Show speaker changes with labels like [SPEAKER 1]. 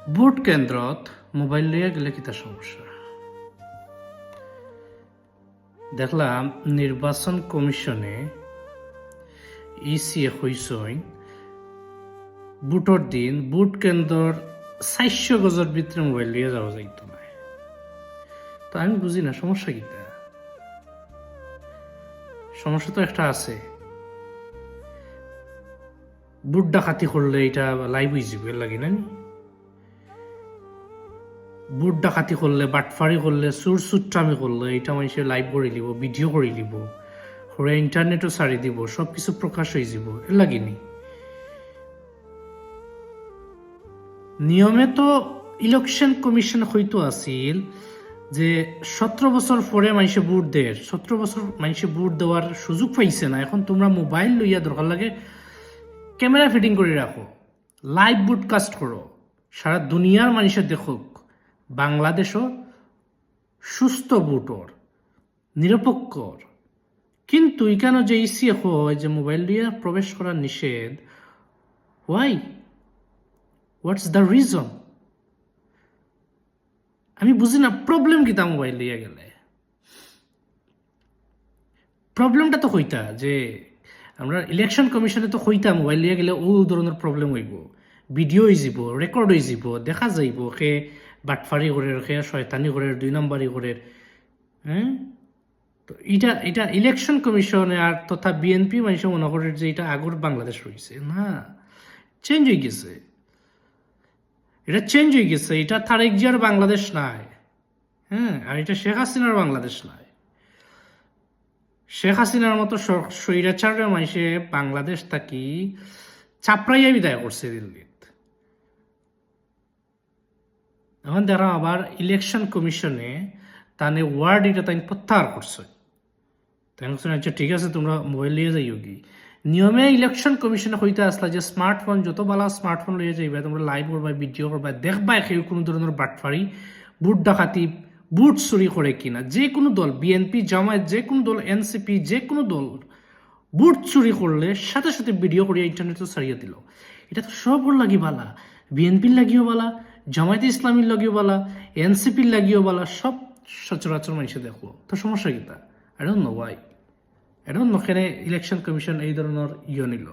[SPEAKER 1] Vote কেন্দ্রত mobile লিয়ে গেলে কিতা সমস্যা? দেখলাম নির্বাচন কমিশনে ইসিএ হইসইন বুটর দিন বুট কেন্দ্রর 400 গজের ভিতরে মোবাইল লিয়ে যাওয়া যাইতো না। তো আমি বুঝি না সমস্যা কিতা। সমস্যা তো একটা আছে, বুট ডাকাতি করলে এটা লাইভ হয়ে যাবে লাগে না। বুট ডাকাতি করলে, বাটফারি করলে, চুর চুট্টামি করলে এটা মানুষের লাইভ করে দিব, ভিডিও করে দিব, করে ইন্টারনেটও ছাড়ি দিব, সব কিছু প্রকাশ হয়ে যাব, এর লাগেনি। নিয়মে তো ইলেকশন কমিশন হয়তো আছিল যে 17 বছর পরে মানুষে ভোট দেয়, 17 বছর মানুষে ভোট দেওয়ার সুযোগ পাইছে না, এখন তোমরা মোবাইল লইয়া দরকার লাগে ক্যামেরা ফিটিং করে রাখো, লাইভ ব্রডকাস্ট করো, সারা দুনিয়ার মানুষের দেখুক বাংলাদেশও সুস্থ ভোটর, নিরপেক্ষর। কিন্তু এখানে যে ইসি হয় যে মোবাইল দিয়ে প্রবেশ করা নিষেধ, ওয়াই, হোয়াটস দ্য রিজন? আমি বুঝি না প্রবলেম কি তা মোবাইল দিয়ে গেলে। প্রবলেমটা তো হইতা যে আমরা ইলেকশন কমিশনে তো হইতা মোবাইল দিয়ে গেলে ও ধরনের প্রবলেম হইব, ভিডিও হয়ে যাব, রেকর্ড হয়ে যাব, দেখা যাইব সে বাটফারি করে, সে শয়তানি করে, 2 নম্বরই করে। হ্যাঁ, তো এটা ইলেকশন কমিশনে আর তথা বিএনপি মানুষ মনে করে যে এটা আগর বাংলাদেশ রয়েছে না, চেঞ্জ হয়ে গেছে, এটা চেঞ্জ হয়ে গেছে, এটা তারেক জিয়ার বাংলাদেশ নাই। হ্যাঁ, আর এটা শেখ হাসিনার বাংলাদেশ নাই। শেখ হাসিনার মতো স্বৈরাচারের মানুষে বাংলাদেশ থাকি চাপড়াইয়া বিদায় করছে দিল্লিত। এখন দেখা আবার ইলেকশন কমিশনে তানে ওয়ার্ড এটা তাই প্রত্যাহার করছে। আচ্ছা ঠিক আছে, তোমরা মোবাইল লিয়ে যাইও কি। নিয়মে ইলেকশন কমিশনে হইতে আসলা যে স্মার্টফোন যত বালা স্মার্টফোন লিয়ে যাইবা, তোমরা লাইভ করবা, ভিডিও করবা, দেখবা কেউ কোনো ধরনের বাটফারি, বুট ডাকাতি, বুট চুরি করে কিনা। যে কোনো দল, বিএনপি, জামায়াত, যে কোনো দল, এনসিপি, যে কোনো দল বুট চুরি করলে সাথে সাথে ভিডিও করিয়া ইন্টারনেটে ছাড়িয়ে দিল। এটা তো সবর লাগি বালা, বিএনপির লাগিও বালা, জামায়াতে ইসলামীর লাগিও বালা, এনসিপির লাগিও বালা, সব সচরাচর মানুষে দেখো। তো সমস্যা কিতা? I don't know Y, I don't know কেন ইলেকশন কমিশন এই ধরনের নিল।